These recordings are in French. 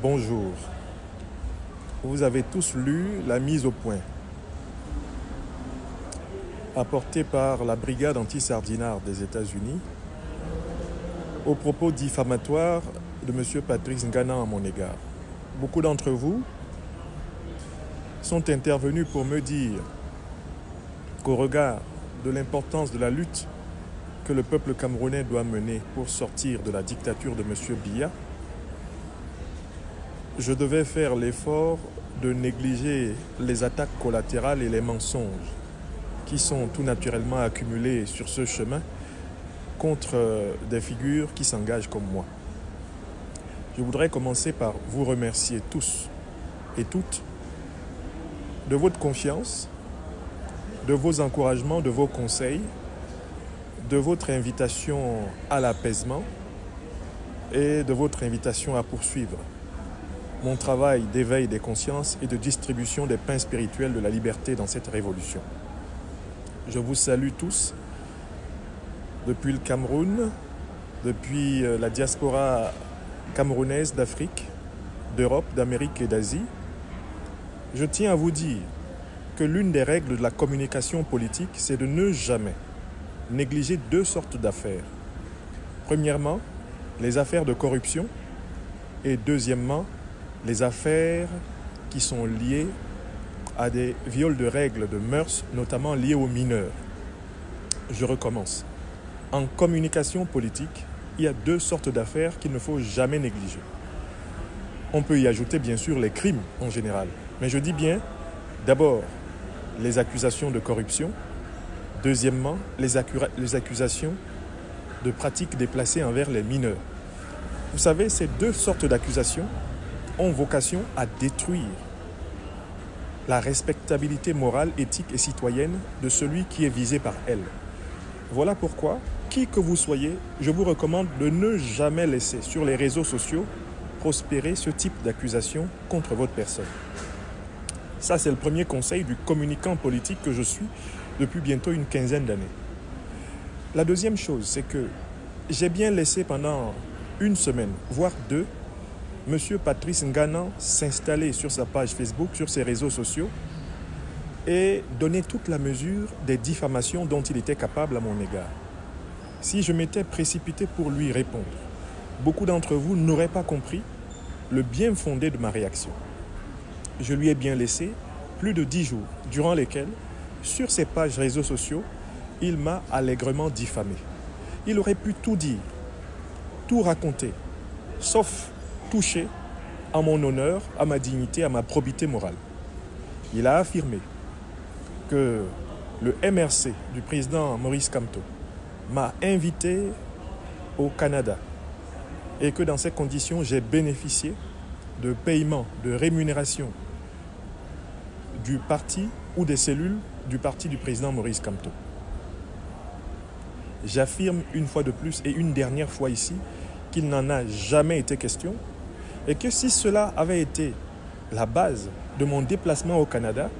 Bonjour. Vous avez tous lu la mise au point apportée par la brigade anti-sardinard des États-Unis aux propos diffamatoires de M. Patrice Ngana à mon égard. Beaucoup d'entre vous sont intervenus pour me dire qu'au regard de l'importance de la lutte que le peuple camerounais doit mener pour sortir de la dictature de M. Biya, je devais faire l'effort de négliger les attaques collatérales et les mensonges qui sont tout naturellement accumulés sur ce chemin contre des figures qui s'engagent comme moi. Je voudrais commencer par vous remercier tous et toutes de votre confiance, de vos encouragements, de vos conseils, de votre invitation à l'apaisement et de votre invitation à poursuivre mon travail d'éveil des consciences et de distribution des pains spirituels de la liberté dans cette révolution. Je vous salue tous, depuis le Cameroun, depuis la diaspora camerounaise d'Afrique, d'Europe, d'Amérique et d'Asie. Je tiens à vous dire que l'une des règles de la communication politique, c'est de ne jamais négliger deux sortes d'affaires. Premièrement, les affaires de corruption et deuxièmement, les affaires qui sont liées à des viols de règles de mœurs, notamment liés aux mineurs. Je recommence. En communication politique, il y a deux sortes d'affaires qu'il ne faut jamais négliger. On peut y ajouter bien sûr les crimes en général, mais je dis bien d'abord les accusations de corruption, deuxièmement les accusations de pratiques déplacées envers les mineurs. Vous savez, ces deux sortes d'accusations ont vocation à détruire la respectabilité morale, éthique et citoyenne de celui qui est visé par elles. Voilà pourquoi, qui que vous soyez, je vous recommande de ne jamais laisser sur les réseaux sociaux prospérer ce type d'accusation contre votre personne. Ça, c'est le premier conseil du communicant politique que je suis depuis bientôt une quinzaine d'années. La deuxième chose, c'est que j'ai bien laissé pendant une semaine, voire deux, M. Patrice Ngana s'installer sur sa page Facebook, sur ses réseaux sociaux et donner toute la mesure des diffamations dont il était capable à mon égard. Si je m'étais précipité pour lui répondre, beaucoup d'entre vous n'auraient pas compris le bien fondé de ma réaction. Je lui ai bien laissé plus de 10 jours, durant lesquels, sur ses pages réseaux sociaux, il m'a allègrement diffamé. Il aurait pu tout dire, tout raconter, sauf toucher à mon honneur, à ma dignité, à ma probité morale. Il a affirmé que le MRC du président Maurice Kamto m'a invité au Canada et que dans ces conditions, j'ai bénéficié de paiements, de rémunération du parti ou des cellules du parti du président Maurice Kamto. J'affirme une fois de plus et une dernière fois ici qu'il n'en a jamais été question et que si cela avait été la base de mon déplacement au Canada,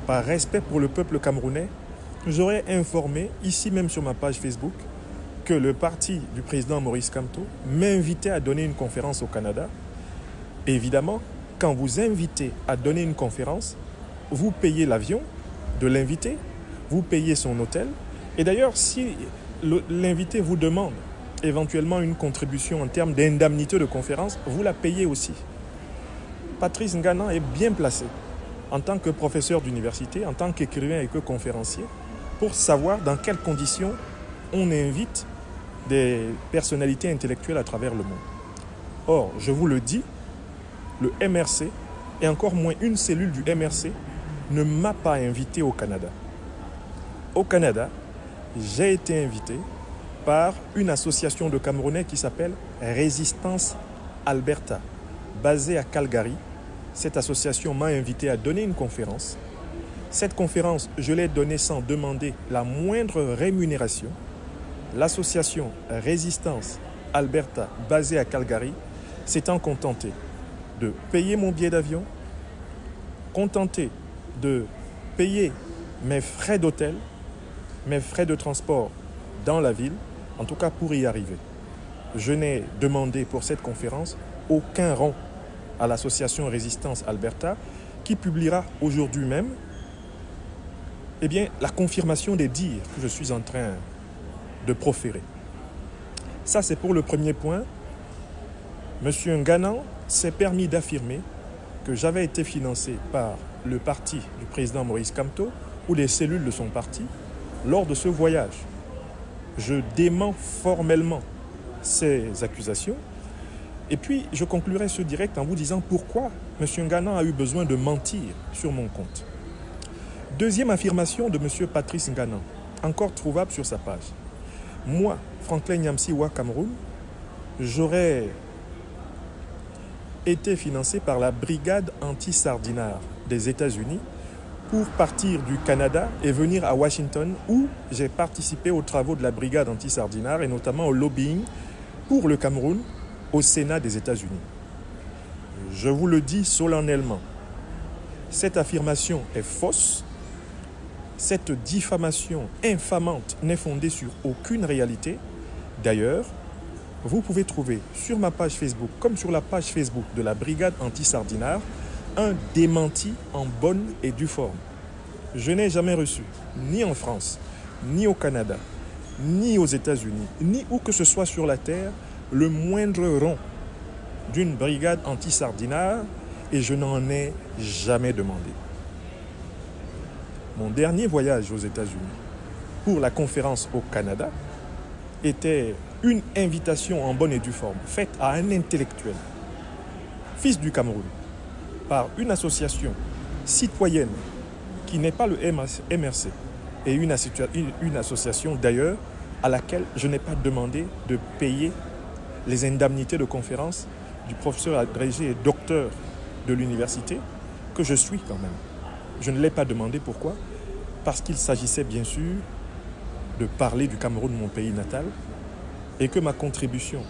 par respect pour le peuple camerounais, j'aurais informé, ici même sur ma page Facebook, que le parti du président Maurice Kamto m'invitait à donner une conférence au Canada. Et évidemment, quand vous invitez à donner une conférence, vous payez l'avion de l'invité, vous payez son hôtel. Et d'ailleurs, si l'invité vous demande éventuellement une contribution en termes d'indemnité de conférence, vous la payez aussi. Patrice Ngana est bien placé en tant que professeur d'université, en tant qu'écrivain et que conférencier, pour savoir dans quelles conditions on invite des personnalités intellectuelles à travers le monde. Or, je vous le dis, le MRC, et encore moins une cellule du MRC, ne m'a pas invité au Canada. Au Canada, j'ai été invité par une association de Camerounais qui s'appelle Résistance Alberta, basée à Calgary. Cette association m'a invité à donner une conférence. Cette conférence, je l'ai donnée sans demander la moindre rémunération. L'association Résistance Alberta, basée à Calgary, s'étant contentée de payer mon billet d'avion, contentée de payer mes frais d'hôtel, mes frais de transport dans la ville, en tout cas pour y arriver. Je n'ai demandé pour cette conférence aucun rond. à l'association Résistance Alberta, qui publiera aujourd'hui même la confirmation des dires que je suis en train de proférer. Ça, c'est pour le premier point. M. Nganan s'est permis d'affirmer que j'avais été financé par le parti du président Maurice Kamto ou les cellules de son parti lors de ce voyage. Je dément formellement ces accusations. Et puis, je conclurai ce direct en vous disant pourquoi M. Nganan a eu besoin de mentir sur mon compte. Deuxième affirmation de M. Patrice Nganan, encore trouvable sur sa page. Moi, Franklin Nyamsi-Wa Cameroun, j'aurais été financé par la brigade anti-sardinard des États-Unis pour partir du Canada et venir à Washington où j'ai participé aux travaux de la brigade anti-sardinard et notamment au lobbying pour le Cameroun au Sénat des États-Unis. Je vous le dis solennellement, cette affirmation est fausse. Cette diffamation infamante n'est fondée sur aucune réalité. D'ailleurs, vous pouvez trouver sur ma page Facebook comme sur la page Facebook de la brigade anti-sardinard un démenti en bonne et due forme. Je n'ai jamais reçu, ni en France, ni au Canada, ni aux États-Unis, ni où que ce soit sur la terre, le moindre rond d'une brigade anti-sardinard et je n'en ai jamais demandé. Mon dernier voyage aux États-Unis pour la conférence au Canada était une invitation en bonne et due forme faite à un intellectuel, fils du Cameroun, par une association citoyenne qui n'est pas le MRC et une association d'ailleurs à laquelle je n'ai pas demandé de payer les indemnités de conférence du professeur agrégé et docteur de l'université que je suis quand même. Je ne l'ai pas demandé. Pourquoi? Parce qu'il s'agissait bien sûr de parler du Cameroun, mon pays natal, et que ma contribution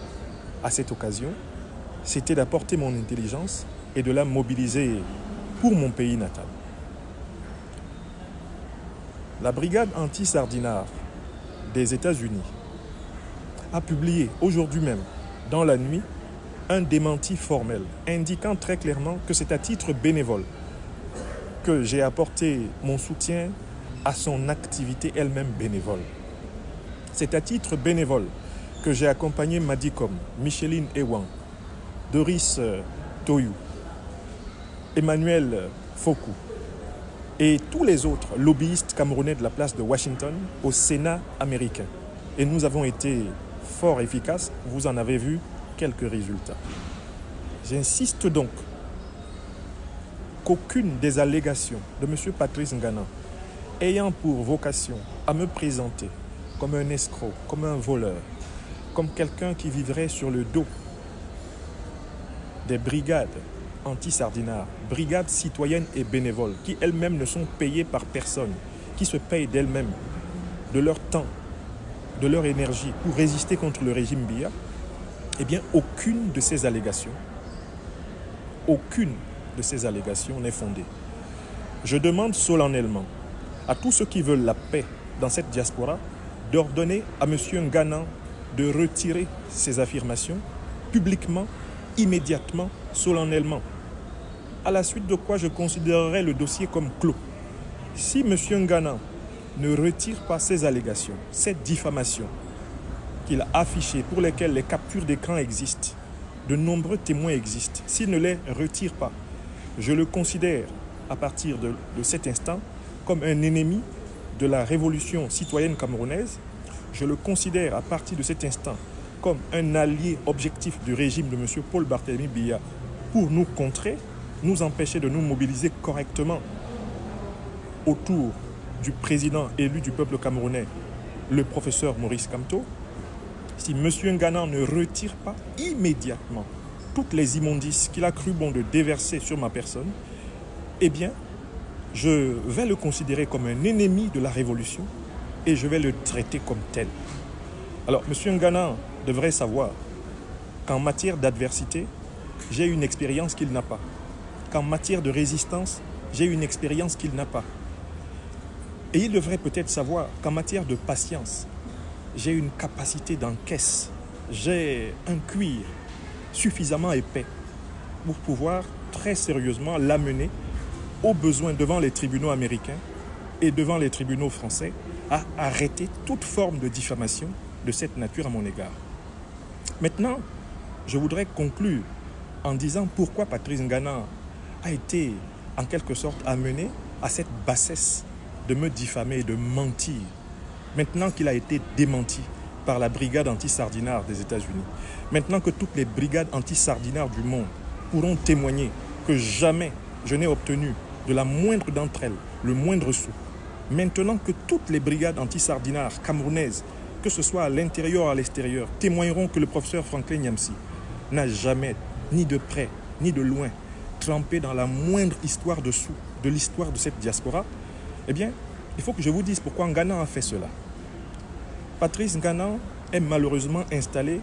à cette occasion, c'était d'apporter mon intelligence et de la mobiliser pour mon pays natal. La brigade anti-sardinard des États-Unis a publié aujourd'hui même, dans la nuit, un démenti formel indiquant très clairement que c'est à titre bénévole que j'ai apporté mon soutien à son activité elle-même bénévole. C'est à titre bénévole que j'ai accompagné Madicom, Micheline Ewan, Doris Toyou, Emmanuel Fokou et tous les autres lobbyistes camerounais de la place de Washington au Sénat américain. Et nous avons été fort efficaces, vous en avez vu quelques résultats. J'insiste donc qu'aucune des allégations de M. Patrice Nganan ayant pour vocation à me présenter comme un escroc, comme un voleur, comme quelqu'un qui vivrait sur le dos des brigades anti-sardinards, brigades citoyennes et bénévoles, qui elles-mêmes ne sont payées par personne, qui se payent d'elles-mêmes, de leur temps, de leur énergie pour résister contre le régime Biya, eh bien, aucune de ces allégations n'est fondée. Je demande solennellement à tous ceux qui veulent la paix dans cette diaspora d'ordonner à M. Nganan de retirer ces affirmations publiquement, immédiatement, solennellement. À la suite de quoi je considérerai le dossier comme clos. Si M. Nganan ne retire pas ces allégations, cette diffamation qu'il a affichée, pour lesquelles les captures d'écran existent, de nombreux témoins existent, s'il ne les retire pas, je le considère à partir de cet instant comme un ennemi de la révolution citoyenne camerounaise. Je le considère à partir de cet instant comme un allié objectif du régime de M. Paul Barthélémy Biya pour nous contrer, nous empêcher de nous mobiliser correctement autour du président élu du peuple camerounais, le professeur Maurice Kamto. Si M. Nganan ne retire pas immédiatement toutes les immondices qu'il a cru bon de déverser sur ma personne, eh bien, je vais le considérer comme un ennemi de la révolution et je vais le traiter comme tel. Alors, M. Nganan devrait savoir qu'en matière d'adversité, j'ai une expérience qu'il n'a pas. Qu'en matière de résistance, j'ai une expérience qu'il n'a pas. Et il devrait peut-être savoir qu'en matière de patience, j'ai une capacité d'encaisse, j'ai un cuir suffisamment épais pour pouvoir très sérieusement l'amener au besoin devant les tribunaux américains et devant les tribunaux français à arrêter toute forme de diffamation de cette nature à mon égard. Maintenant, je voudrais conclure en disant pourquoi Patrice Ngana a été en quelque sorte amené à cette bassesse de me diffamer et de mentir, maintenant qu'il a été démenti par la brigade anti-sardinard des États-Unis, maintenant que toutes les brigades anti-sardinard du monde pourront témoigner que jamais je n'ai obtenu de la moindre d'entre elles le moindre sou, maintenant que toutes les brigades anti-sardinard camerounaises, que ce soit à l'intérieur ou à l'extérieur, témoigneront que le professeur Franklin Nyamsi n'a jamais, ni de près, ni de loin, trempé dans la moindre histoire de sous de l'histoire de cette diaspora, eh bien, il faut que je vous dise pourquoi Ngana a fait cela. Patrice Ngana est malheureusement installé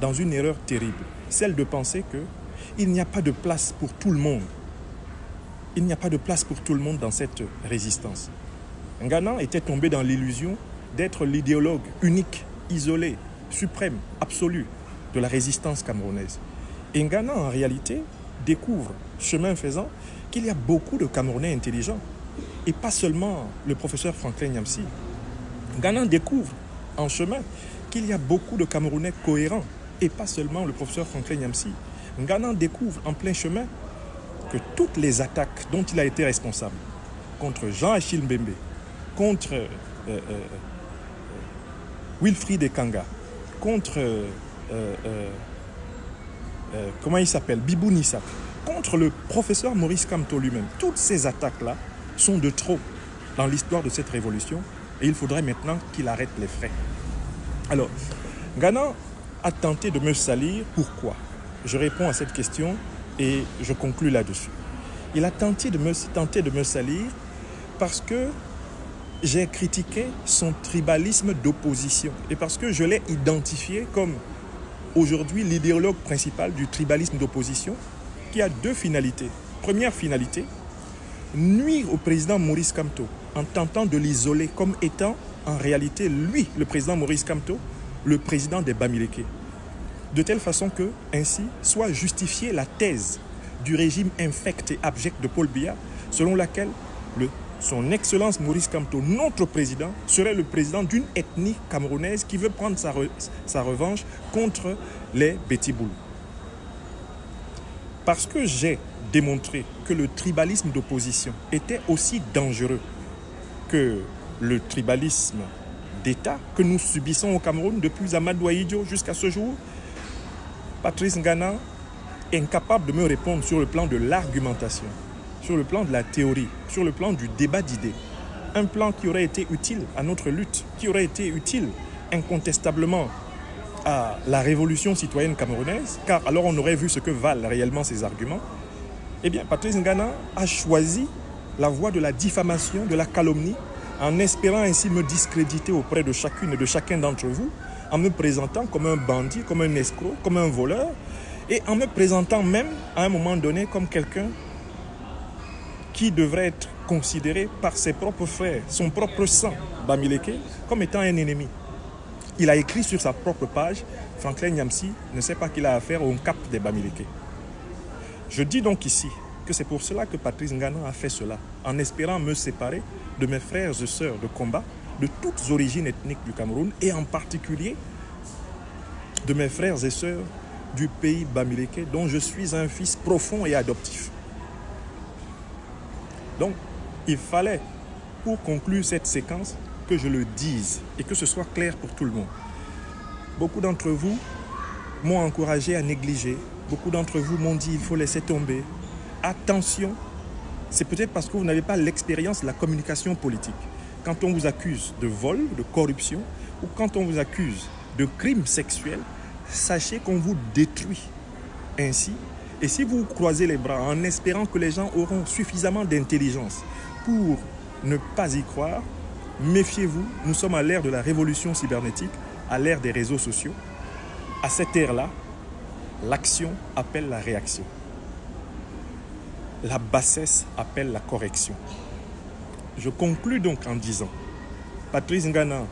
dans une erreur terrible, celle de penser qu'il n'y a pas de place pour tout le monde. Il n'y a pas de place pour tout le monde dans cette résistance. Ngana était tombé dans l'illusion d'être l'idéologue unique, isolé, suprême, absolu de la résistance camerounaise. Et Ngana, en réalité, découvre, chemin faisant, qu'il y a beaucoup de Camerounais intelligents, et pas seulement le professeur Franklin Nyamsi. Ngana découvre, en chemin, qu'il y a beaucoup de Camerounais cohérents, et pas seulement le professeur Franklin Nyamsi. Ngana découvre, en plein chemin, que toutes les attaques dont il a été responsable, contre Jean-Achille Mbembe, contre Wilfried Ekanga, contre comment il s'appelle, Bibou Nissak, contre le professeur Maurice Kamto lui-même. Toutes ces attaques-là sont de trop dans l'histoire de cette révolution et il faudrait maintenant qu'il arrête les frais. Alors, Ngana a tenté de me salir. Pourquoi? Je réponds à cette question et je conclus là-dessus. Il a tenté de me salir parce que j'ai critiqué son tribalisme d'opposition et parce que je l'ai identifié comme aujourd'hui l'idéologue principal du tribalisme d'opposition qui a deux finalités. Première finalité, nuire au président Maurice Kamto en tentant de l'isoler comme étant en réalité lui, le président Maurice Kamto, le président des Bamileke. De telle façon que, ainsi, soit justifiée la thèse du régime infect et abject de Paul Biya, selon laquelle son Excellence Maurice Kamto, notre président, serait le président d'une ethnie camerounaise qui veut prendre sa revanche contre les Betiboulou. Parce que j'ai démontré que le tribalisme d'opposition était aussi dangereux que le tribalisme d'État que nous subissons au Cameroun depuis Amadou Ahidjo jusqu'à ce jour, Patrice Ngana est incapable de me répondre sur le plan de l'argumentation, sur le plan de la théorie, sur le plan du débat d'idées. Un plan qui aurait été utile à notre lutte, qui aurait été utile incontestablement à la révolution citoyenne camerounaise, car alors on aurait vu ce que valent réellement ces arguments. Eh bien, Patrice Ngana a choisi la voie de la diffamation, de la calomnie, en espérant ainsi me discréditer auprès de chacune et de chacun d'entre vous, en me présentant comme un bandit, comme un escroc, comme un voleur, et en me présentant même, à un moment donné, comme quelqu'un qui devrait être considéré par ses propres frères, son propre sang, Bamileke, comme étant un ennemi. Il a écrit sur sa propre page, Franklin Nyamsi ne sait pas qu'il a affaire au cap des Bamileke. Je dis donc ici que c'est pour cela que Patrice Ngana a fait cela, en espérant me séparer de mes frères et sœurs de combat, de toutes origines ethniques du Cameroun, et en particulier de mes frères et sœurs du pays Bamileke, dont je suis un fils profond et adoptif. Donc, il fallait, pour conclure cette séquence, que je le dise et que ce soit clair pour tout le monde. Beaucoup d'entre vous m'ont encouragé à négliger. Beaucoup d'entre vous m'ont dit il faut laisser tomber. Attention, c'est peut-être parce que vous n'avez pas l'expérience de la communication politique. Quand on vous accuse de vol, de corruption, ou quand on vous accuse de crimes sexuels, sachez qu'on vous détruit ainsi. Et si vous croisez les bras en espérant que les gens auront suffisamment d'intelligence pour ne pas y croire, méfiez-vous, nous sommes à l'ère de la révolution cybernétique, à l'ère des réseaux sociaux. À cette ère-là, l'action appelle la réaction. La bassesse appelle la correction. Je conclus donc en disant, Patrice Ngana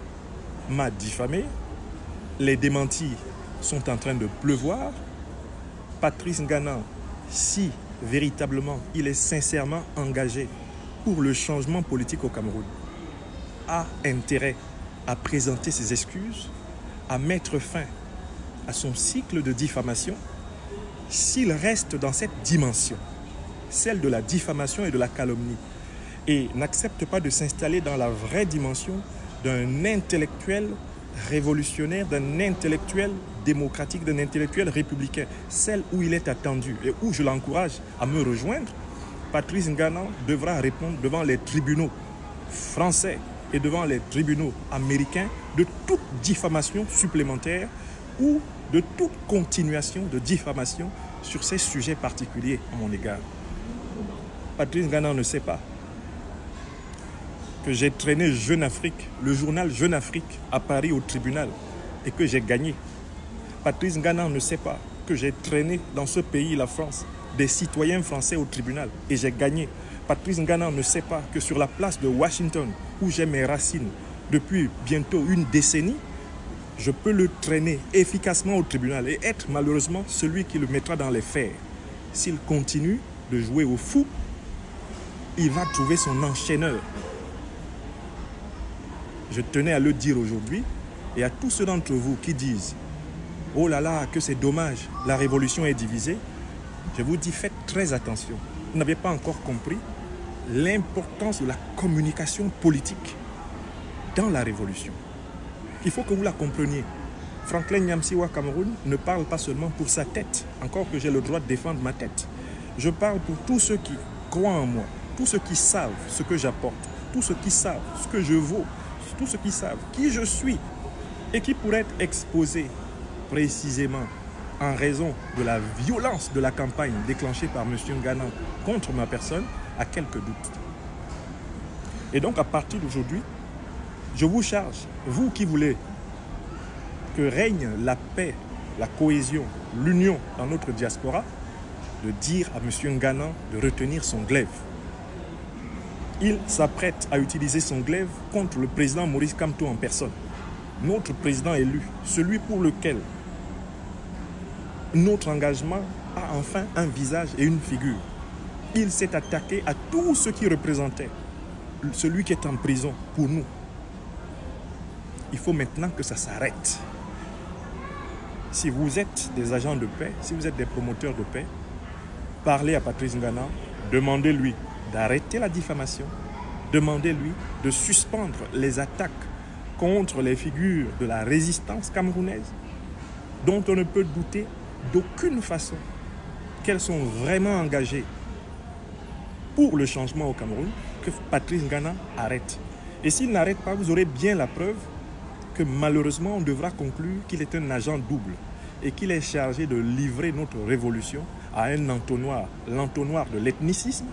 m'a diffamé, les démentis sont en train de pleuvoir, Patrice Ngana si véritablement il est sincèrement engagé pour le changement politique au Cameroun, a intérêt à présenter ses excuses, à mettre fin à son cycle de diffamation. S'il reste dans cette dimension, celle de la diffamation et de la calomnie, et n'accepte pas de s'installer dans la vraie dimension d'un intellectuel révolutionnaire, d'un intellectuel démocratique, d'un intellectuel républicain, celle où il est attendu et où je l'encourage à me rejoindre, Patrice Ngana devra répondre devant les tribunaux français et devant les tribunaux américains de toute diffamation supplémentaire ou de toute continuation de diffamation sur ces sujets particuliers à mon égard. Patrice Ngana ne sait pas que j'ai traîné Jeune Afrique, le journal Jeune Afrique à Paris au tribunal et que j'ai gagné. Patrice Ngana ne sait pas que j'ai traîné dans ce pays, la France, des citoyens français au tribunal et j'ai gagné. Patrice Ngana ne sait pas que sur la place de Washington, où j'ai mes racines depuis bientôt une décennie, je peux le traîner efficacement au tribunal et être malheureusement celui qui le mettra dans les fers. S'il continue de jouer au fou, il va trouver son enchaîneur. Je tenais à le dire aujourd'hui et à tous ceux d'entre vous qui disent « Oh là là, que c'est dommage, la révolution est divisée », je vous dis faites très attention. Vous n'avez pas encore compris l'importance de la communication politique dans la révolution. Il faut que vous la compreniez. Franklin Nyamsi au Cameroun ne parle pas seulement pour sa tête, encore que j'ai le droit de défendre ma tête. Je parle pour tous ceux qui croient en moi, tous ceux qui savent ce que j'apporte, tous ceux qui savent ce que je vaux, tous ceux qui savent qui je suis et qui pourraient être exposés précisément en raison de la violence de la campagne déclenchée par M. Ngana contre ma personne à quelques doutes. Et donc à partir d'aujourd'hui, je vous charge, vous qui voulez que règne la paix, la cohésion, l'union dans notre diaspora, de dire à M. Ngana de retenir son glaive. Il s'apprête à utiliser son glaive contre le président Maurice Kamto en personne. Notre président élu, celui pour lequel notre engagement a enfin un visage et une figure. Il s'est attaqué à tous ceux qui représentaient celui qui est en prison pour nous. Il faut maintenant que ça s'arrête. Si vous êtes des agents de paix, si vous êtes des promoteurs de paix, parlez à Patrice Ngana, demandez-lui d'arrêter la diffamation, demandez-lui de suspendre les attaques contre les figures de la résistance camerounaise, dont on ne peut douter d'aucune façon qu'elles sont vraiment engagées pour le changement au Cameroun, que Patrice Ngana arrête. Et s'il n'arrête pas, vous aurez bien la preuve que malheureusement on devra conclure qu'il est un agent double et qu'il est chargé de livrer notre révolution à un entonnoir, l'entonnoir de l'ethnicisme,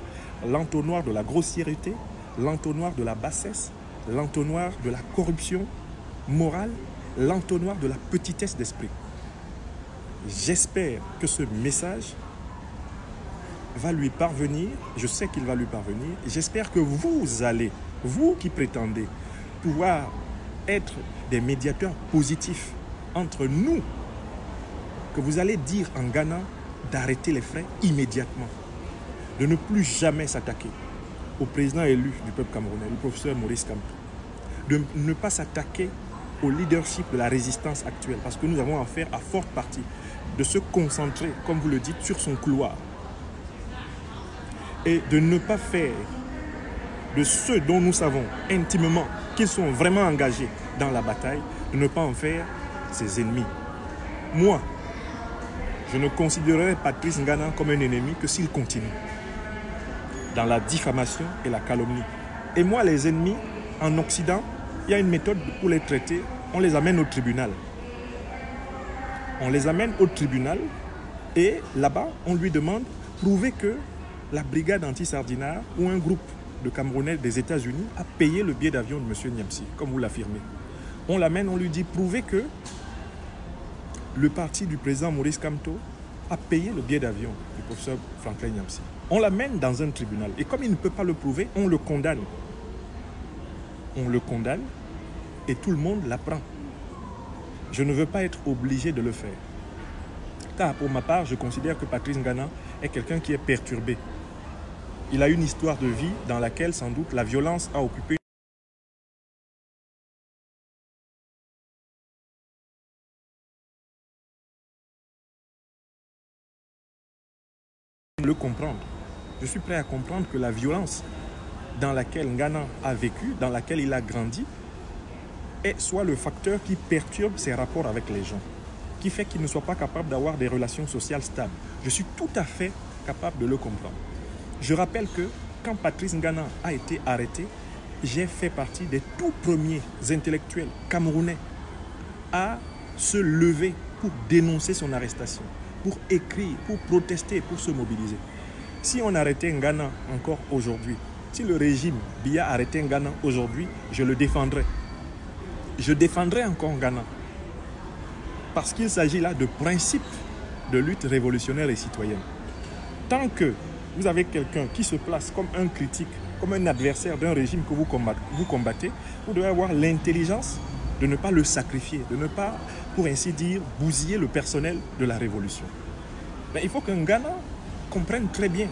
l'entonnoir de la grossièreté, l'entonnoir de la bassesse, l'entonnoir de la corruption morale, l'entonnoir de la petitesse d'esprit. J'espère que ce message va lui parvenir, je sais qu'il va lui parvenir, et j'espère que vous allez, vous qui prétendez pouvoir être des médiateurs positifs entre nous, que vous allez dire en Ghana d'arrêter les frais immédiatement, de ne plus jamais s'attaquer au président élu du peuple camerounais, le professeur Maurice Kamto, de ne pas s'attaquer au leadership de la résistance actuelle, parce que nous avons affaire à forte partie, de se concentrer, comme vous le dites, sur son couloir, et de ne pas faire de ceux dont nous savons intimement qu'ils sont vraiment engagés dans la bataille, de ne pas en faire ses ennemis. Moi, je ne considérerai Patrice Ngana comme un ennemi que s'il continue dans la diffamation et la calomnie. Et moi, les ennemis, en Occident, il y a une méthode pour les traiter, on les amène au tribunal. On les amène au tribunal et là-bas, on lui demande de prouver que la brigade anti-Sardinard ou un groupe de Camerounais des États-Unis a payé le billet d'avion de M. Nyamsi, comme vous l'affirmez. On l'amène, on lui dit prouver que le parti du président Maurice Kamto a payé le billet d'avion du professeur Franklin Nyamsi. On l'amène dans un tribunal et comme il ne peut pas le prouver, on le condamne. On le condamne et tout le monde l'apprend. Je ne veux pas être obligé de le faire. Car pour ma part, je considère que Patrice Ngana est quelqu'un qui est perturbé. Il a une histoire de vie dans laquelle sans doute la violence a occupé le comprendre. Je suis prêt à comprendre que la violence dans laquelle Ngana a vécu, dans laquelle il a grandi, est soit le facteur qui perturbe ses rapports avec les gens, qui fait qu'il ne soit pas capable d'avoir des relations sociales stables. Je suis tout à fait capable de le comprendre. Je rappelle que quand Patrice Ngana a été arrêté, j'ai fait partie des tout premiers intellectuels camerounais à se lever pour dénoncer son arrestation, pour écrire, pour protester, pour se mobiliser. Si on arrêtait Ngana encore aujourd'hui, si le régime Biya arrêtait Ngana aujourd'hui, je le défendrais. Je défendrai encore Ngana. Parce qu'il s'agit là de principes de lutte révolutionnaire et citoyenne. Tant que vous avez quelqu'un qui se place comme un critique, comme un adversaire d'un régime que vous combattez, vous devez avoir l'intelligence de ne pas le sacrifier, de ne pas, pour ainsi dire, bousiller le personnel de la révolution. Mais il faut qu'un Ngana comprenne très bien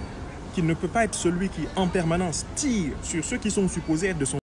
qu'il ne peut pas être celui qui, en permanence, tire sur ceux qui sont supposés être de son